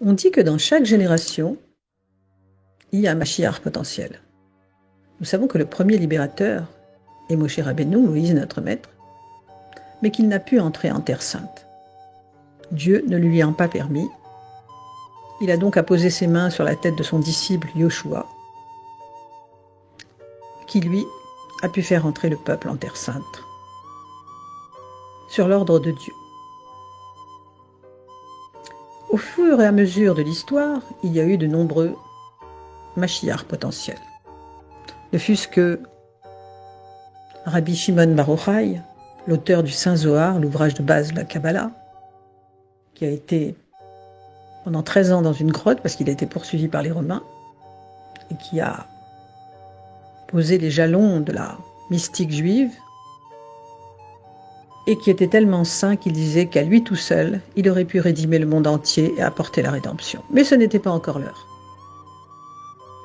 On dit que dans chaque génération, il y a un Mashiach potentiel. Nous savons que le premier libérateur est Moshe Rabbeinu, Moïse notre maître, mais qu'il n'a pu entrer en Terre Sainte. Dieu ne lui ayant pas permis, il a donc apposé ses mains sur la tête de son disciple Yoshua, qui lui a pu faire entrer le peuple en Terre Sainte, sur l'ordre de Dieu. Au fur et à mesure de l'histoire, il y a eu de nombreux Mashiach potentiels. Ne fût-ce que Rabbi Shimon Bar Yochai, l'auteur du Saint-Zohar, l'ouvrage de base de la Kabbalah, qui a été pendant 13 ans dans une grotte parce qu'il a été poursuivi par les Romains et qui a posé les jalons de la mystique juive et qui était tellement saint qu'il disait qu'à lui tout seul, il aurait pu rédimer le monde entier et apporter la rédemption. Mais ce n'était pas encore l'heure.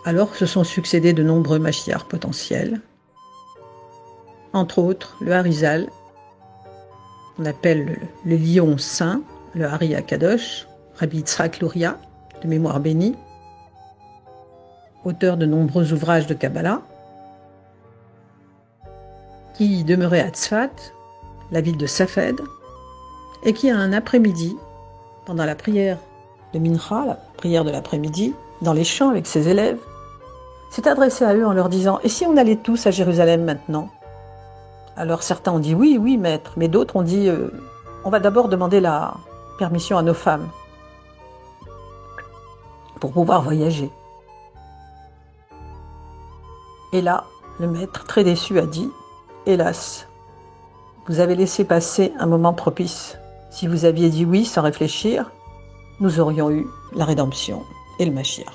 Alors se sont succédés de nombreux Mashiach potentiels, entre autres le Harizal, qu'on appelle le lion saint, le Hari Akadosh, Rabbi Yitzhak Luria, de mémoire bénie, auteur de nombreux ouvrages de Kabbalah, qui demeurait à Tzfat, la ville de Safed, et qui, un après-midi, pendant la prière de Mincha, la prière de l'après-midi, dans les champs avec ses élèves, s'est adressé à eux en leur disant « Et si on allait tous à Jérusalem maintenant ?» Alors certains ont dit « Oui, oui, maître », mais d'autres ont dit « On va d'abord demander la permission à nos femmes pour pouvoir voyager. » Et là, le maître, très déçu, a dit « Hélas, vous avez laissé passer un moment propice. Si vous aviez dit oui sans réfléchir, nous aurions eu la rédemption et le Mashiach. »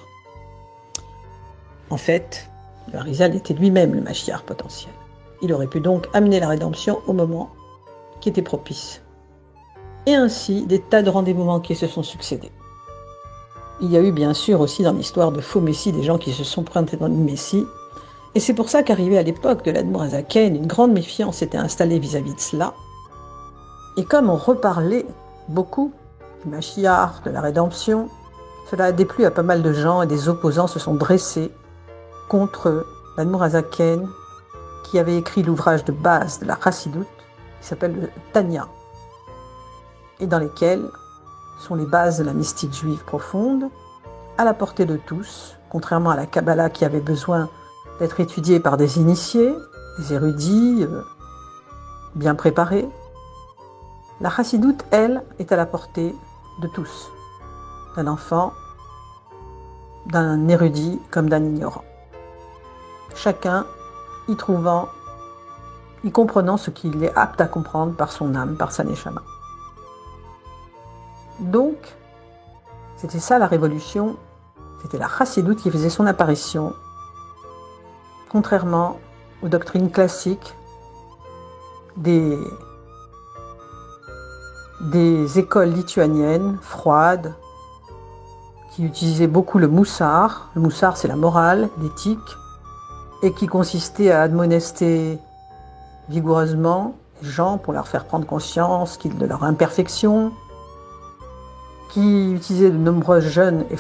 En fait, le Harizal était lui-même le Mashiach potentiel. Il aurait pu donc amener la rédemption au moment qui était propice. Et ainsi, des tas de rendez-vous manqués se sont succédés. Il y a eu bien sûr aussi dans l'histoire de faux messies des gens qui se sont pointés dans le messie. Et c'est pour ça qu'arrivé à l'époque de l'Admour HaZaken, une grande méfiance s'était installée vis-à-vis de cela. Et comme on reparlait beaucoup du Mashiach, de la rédemption, cela a déplu à pas mal de gens et des opposants se sont dressés contre l'Admour HaZaken qui avait écrit l'ouvrage de base de la Chassidoute qui s'appelle le Tanya et dans lesquels sont les bases de la mystique juive profonde à la portée de tous, contrairement à la Kabbalah qui avait besoin d'être étudiée par des initiés, des érudits bien préparés. La Chassidoute, elle, est à la portée de tous, d'un enfant, d'un érudit comme d'un ignorant. Chacun y comprenant ce qu'il est apte à comprendre par son âme, par sa neshama. Donc, c'était ça la révolution, c'était la Chassidoute qui faisait son apparition, contrairement aux doctrines classiques des écoles lituaniennes, froides, qui utilisaient beaucoup le moussar. Le moussar, c'est la morale, l'éthique, et qui consistait à admonester vigoureusement les gens pour leur faire prendre conscience de leur imperfection, qui utilisait de nombreux jeûnes et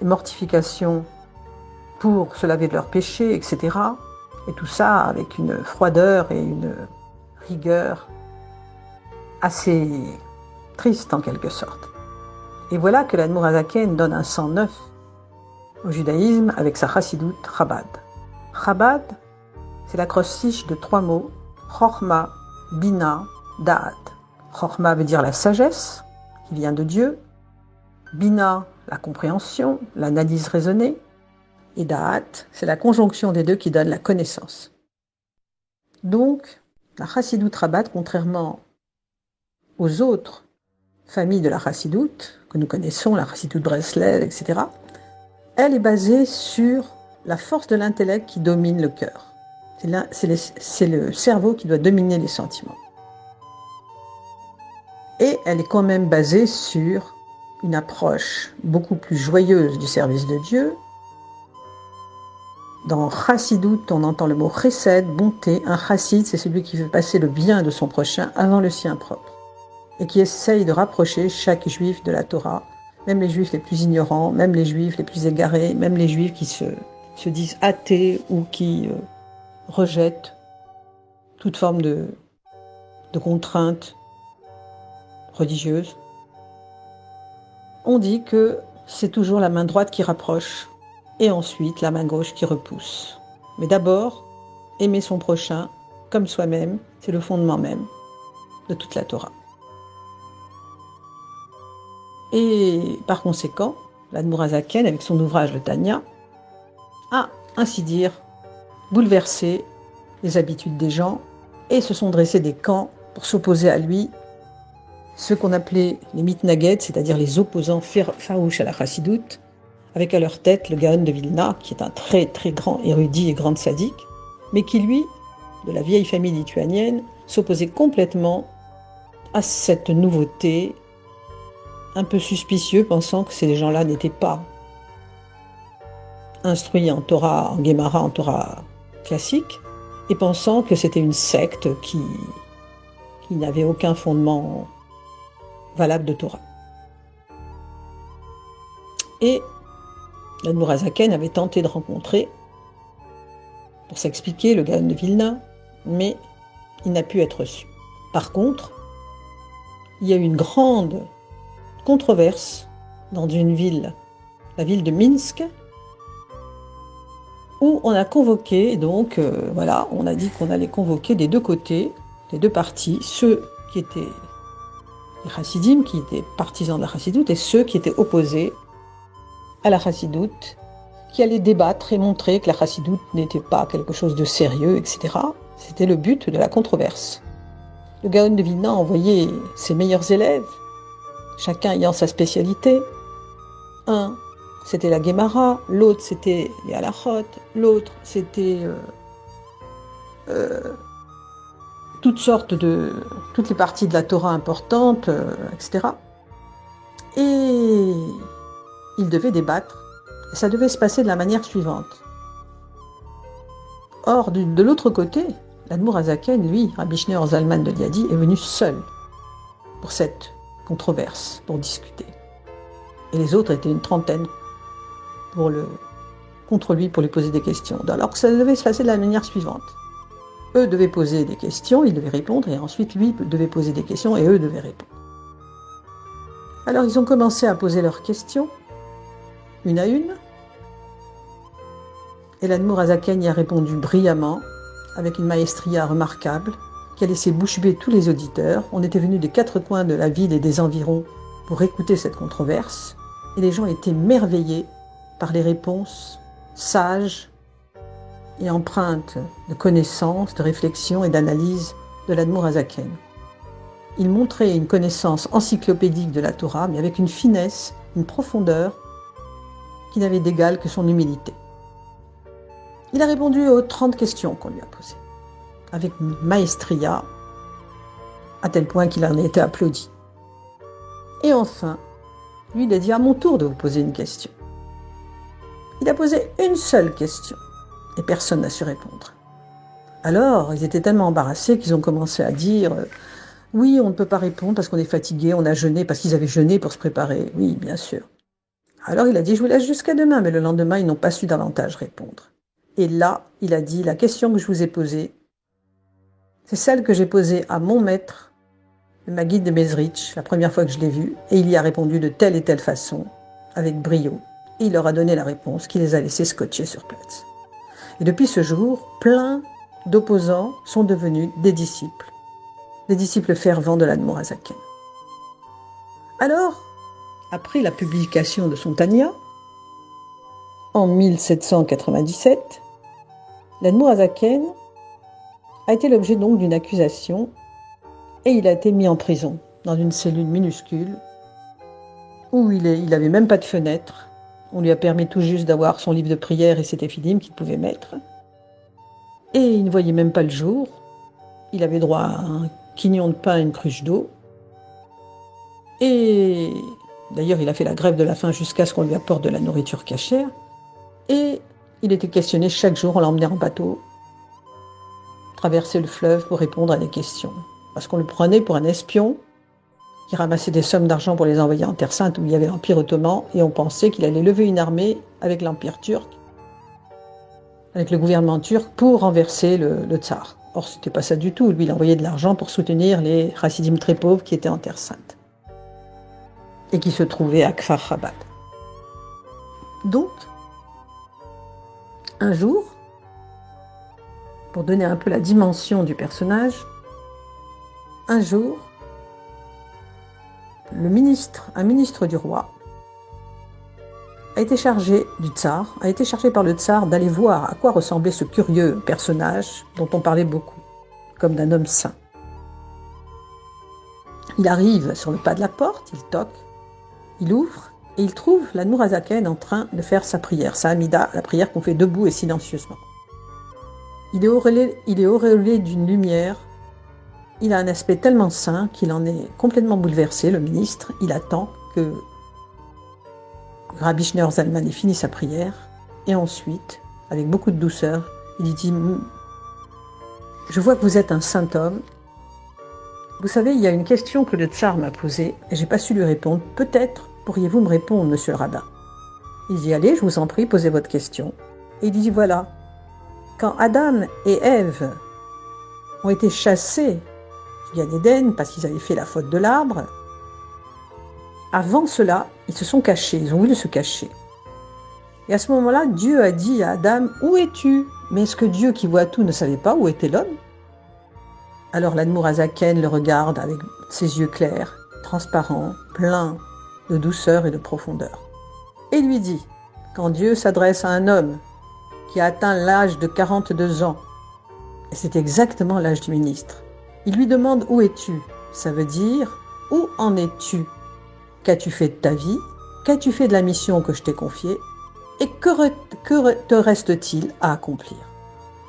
mortifications pour se laver de leurs péchés, etc. Et tout ça avec une froideur et une rigueur assez triste en quelque sorte. Et voilà que l'Admour HaZaken donne un sang neuf au judaïsme avec sa Chassidoute Chabad. Chabad, c'est l'acrostiche de 3 mots, Chochma, Bina, Da'at. Chochma veut dire la sagesse, qui vient de Dieu. Bina, la compréhension, l'analyse raisonnée. Et Da'at, c'est la conjonction des deux qui donne la connaissance. Donc, la Chassidoute Chabad, contrairement aux autres familles de la Chassidoute, que nous connaissons, la Chassidoute Breslev, etc., elle est basée sur la force de l'intellect qui domine le cœur. C'est le cerveau qui doit dominer les sentiments. Et elle est quand même basée sur une approche beaucoup plus joyeuse du service de Dieu. Dans Chassidoute, on entend le mot chesed, bonté. Un chassid, c'est celui qui veut passer le bien de son prochain avant le sien propre et qui essaye de rapprocher chaque juif de la Torah même les juifs les plus ignorants, même les juifs les plus égarés, même les juifs qui se disent athées ou qui rejettent toute forme de contrainte religieuse. On dit que c'est toujours la main droite qui rapproche et ensuite la main gauche qui repousse. Mais d'abord, aimer son prochain comme soi-même, c'est le fondement même de toute la Torah. Et par conséquent, l'Admour HaZaken, avec son ouvrage le Tanya, a, ainsi dire, bouleversé les habitudes des gens et se sont dressés des camps pour s'opposer à lui, ceux qu'on appelait les mitnaged, c'est-à-dire les opposants farouches à la chassidoute, avec à leur tête le Gaon de Vilna, qui est un très très grand érudit et grand sadique, mais qui lui, de la vieille famille lituanienne, s'opposait complètement à cette nouveauté, un peu suspicieux, pensant que ces gens-là n'étaient pas instruits en Torah, en Gemara, en Torah classique, et pensant que c'était une secte qui n'avait aucun fondement valable de Torah. Et l'Admour HaZaken avait tenté de rencontrer, pour s'expliquer, le Gaon de Vilna, mais il n'a pu être reçu. Par contre, il y a eu une grande controverse dans une ville, la ville de Minsk, où on a convoqué, donc voilà, on a dit qu'on allait convoquer des deux côtés, des deux partis, ceux qui étaient les chassidim, qui étaient partisans de la chassidoute, et ceux qui étaient opposés à la chassidoute, qui allaient débattre et montrer que la chassidoute n'était pas quelque chose de sérieux, etc. C'était le but de la controverse. Le Gaon de Vilna a envoyé ses meilleurs élèves, chacun ayant sa spécialité. Un, c'était la Gemara, l'autre c'était les halachot, l'autre c'était toutes les parties de la Torah importantes, etc. Et ils devaient débattre. Et ça devait se passer de la manière suivante. Or, de l'autre côté, l'Admour HaZaken, lui, Rabbi Shneur Zalman de Liadi, est venu seul pour cette controverse, pour discuter. Et les autres étaient une trentaine contre lui pour lui poser des questions. Alors que ça devait se passer de la manière suivante. Eux devaient poser des questions, ils devaient répondre, et ensuite lui devait poser des questions, et eux devaient répondre. Alors ils ont commencé à poser leurs questions, une à une, et l'Admour HaZaken y a répondu brillamment, avec une maestria remarquable, qui a laissé bouche bée tous les auditeurs. On était venus des quatre coins de la ville et des environs pour écouter cette controverse, et les gens étaient merveillés par les réponses sages et empreintes de connaissances, de réflexion et d'analyse de l'Admour HaZaken. Il montrait une connaissance encyclopédique de la Torah, mais avec une finesse, une profondeur qui n'avait d'égal que son humilité. Il a répondu aux 30 questions qu'on lui a posées, avec une maestria, à tel point qu'il en a été applaudi. Et enfin, lui, il a dit à mon tour de vous poser une question. Il a posé une seule question, et personne n'a su répondre. Alors, ils étaient tellement embarrassés qu'ils ont commencé à dire « Oui, on ne peut pas répondre parce qu'on est fatigué, on a jeûné, parce qu'ils avaient jeûné pour se préparer. » Oui, bien sûr. Alors il a dit « Je vous laisse jusqu'à demain », mais le lendemain, ils n'ont pas su davantage répondre. Et là, il a dit « La question que je vous ai posée, c'est celle que j'ai posée à mon maître, le Maguide de Mezrich, la première fois que je l'ai vu, et il y a répondu de telle et telle façon, avec brio. Et il leur a donné la réponse qui les a laissés scotcher sur place. Et depuis ce jour, plein d'opposants sont devenus des disciples fervents de l'Admour HaZaken. Alors, après la publication de son Tanya, en 1797, l'Admour HaZaken a été l'objet donc d'une accusation et il a été mis en prison dans une cellule minuscule où il n'avait même pas de fenêtre. On lui a permis tout juste d'avoir son livre de prière et ses téphilim qu'il pouvait mettre. Et il ne voyait même pas le jour. Il avait droit à un quignon de pain et une cruche d'eau. Et d'ailleurs, il a fait la grève de la faim jusqu'à ce qu'on lui apporte de la nourriture cachère. Et il était questionné chaque jour, on l'emmenait en bateau, traverser le fleuve pour répondre à des questions. Parce qu'on le prenait pour un espion qui ramassait des sommes d'argent pour les envoyer en Terre Sainte où il y avait l'Empire ottoman, et on pensait qu'il allait lever une armée avec l'Empire turc, avec le gouvernement turc, pour renverser le tsar. Or, ce n'était pas ça du tout. Lui, il envoyait de l'argent pour soutenir les chassidim très pauvres qui étaient en Terre Sainte et qui se trouvaient à Kfar Chabad. Donc, un jour, pour donner un peu la dimension du personnage, un jour, un ministre du roi, a été chargé par le tsar d'aller voir à quoi ressemblait ce curieux personnage dont on parlait beaucoup, comme d'un homme saint. Il arrive sur le pas de la porte, il toque, il ouvre et il trouve l'Admour Hazaken en train de faire sa prière, sa Hamida, la prière qu'on fait debout et silencieusement. Il est auréolé d'une lumière, il a un aspect tellement saint qu'il en est complètement bouleversé, le ministre. Il attend que Rabbi Schneur Zalman ait fini sa prière, et ensuite, avec beaucoup de douceur, il dit « Je vois que vous êtes un saint homme. Vous savez, il y a une question que le tsar m'a posée, et je n'ai pas su lui répondre. Peut-être pourriez-vous me répondre, monsieur le rabbin ?» Il dit « Allez, je vous en prie, posez votre question. » Et il dit « Voilà, quand Adam et Ève ont été chassés du Gan Éden parce qu'ils avaient fait la faute de l'arbre, avant cela, ils se sont cachés, ils ont voulu se cacher. Et à ce moment-là, Dieu a dit à Adam, « Où es-tu » Mais est-ce que Dieu qui voit tout ne savait pas où était l'homme? Alors l'Admour Hazaken le regarde avec ses yeux clairs, transparents, pleins de douceur et de profondeur. Et lui dit, quand Dieu s'adresse à un homme qui a atteint l'âge de 42 ans, et c'est exactement l'âge du ministre, il lui demande « Où es-tu » Ça veut dire « Où en es-tu » Qu'as-tu fait de ta vie? Qu'as-tu fait de la mission que je t'ai confiée? Et que te reste-t-il à accomplir?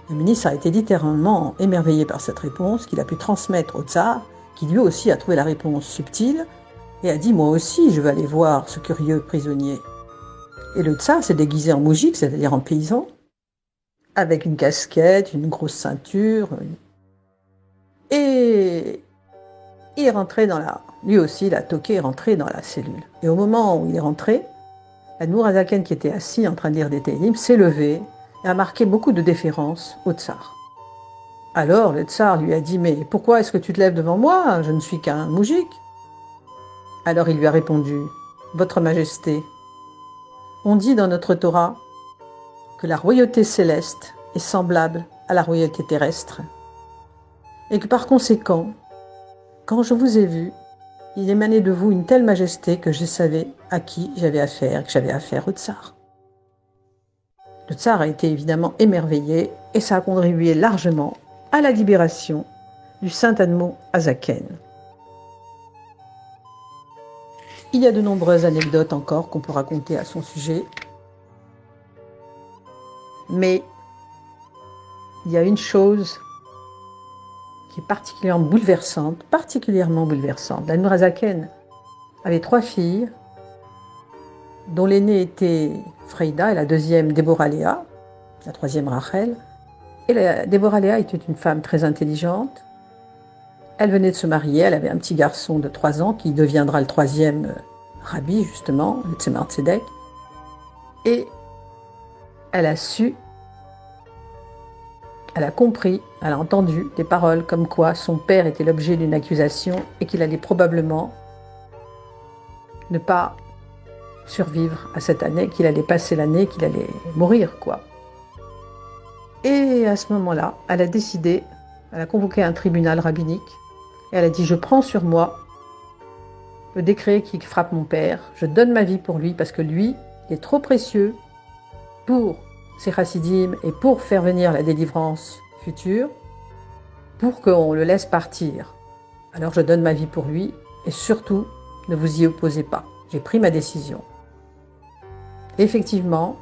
Le ministre a été littéralement émerveillé par cette réponse qu'il a pu transmettre au tsar, qui lui aussi a trouvé la réponse subtile, et a dit « Moi aussi, je vais aller voir ce curieux prisonnier. » Et le tsar s'est déguisé en moujik, c'est-à-dire en paysan, avec une casquette, une grosse ceinture, et il est rentré lui aussi, il a toqué, est rentré dans la cellule. Et au moment où il est rentré, l'Admour Hazaken, qui était assis en train de lire des Télim, s'est levé et a marqué beaucoup de déférence au tsar. Alors le tsar lui a dit « Mais pourquoi est-ce que tu te lèves devant moi? Je ne suis qu'un moujik. » Alors il lui a répondu « Votre Majesté, on dit dans notre Torah que la royauté céleste est semblable à la royauté terrestre et que par conséquent, quand je vous ai vu, il émanait de vous une telle majesté que je savais à qui j'avais affaire, que j'avais affaire au tsar. » Le tsar a été évidemment émerveillé et ça a contribué largement à la libération du saint Admour Hazaken. Il y a de nombreuses anecdotes encore qu'on peut raconter à son sujet, mais il y a une chose qui est particulièrement bouleversante. L'Admour Hazaken avait 3 filles, dont l'aînée était Freida et la deuxième Déborah Léa, la troisième Rachel. Et Déborah Léa était une femme très intelligente. Elle venait de se marier, elle avait un petit garçon de 3 ans qui deviendra le 3e rabbi, justement, le Tzemar Tzedek. Et elle a compris, elle a entendu des paroles comme quoi son père était l'objet d'une accusation et qu'il allait probablement ne pas survivre à cette année, qu'il allait passer l'année, qu'il allait mourir, quoi. Et à ce moment-là, elle a convoqué un tribunal rabbinique et elle a dit « Je prends sur moi le décret qui frappe mon père, je donne ma vie pour lui parce que lui, il est trop précieux pour ses chassidim et pour faire venir la délivrance future, pour qu'on le laisse partir. Alors je donne ma vie pour lui et surtout, ne vous y opposez pas. J'ai pris ma décision. » Effectivement,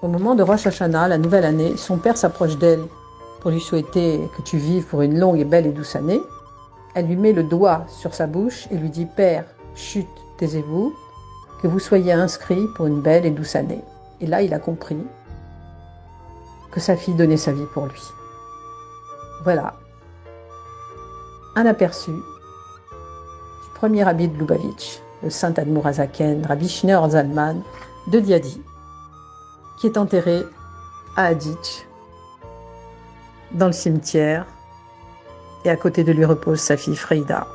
au moment de Rosh Hashanah, la nouvelle année, son père s'approche d'elle pour lui souhaiter que tu vives pour une longue et belle et douce année. Elle lui met le doigt sur sa bouche et lui dit « Père, chut, taisez-vous, que vous soyez inscrit pour une belle et douce année. » Et là, il a compris que sa fille donnait sa vie pour lui. Voilà un aperçu du premier rabbi de Lubavitch, le saint Admour Hazaken, Rabbi Schneur Zalman de Liadi, qui est enterré à Haditch, dans le cimetière, et à côté de lui repose sa fille Freida.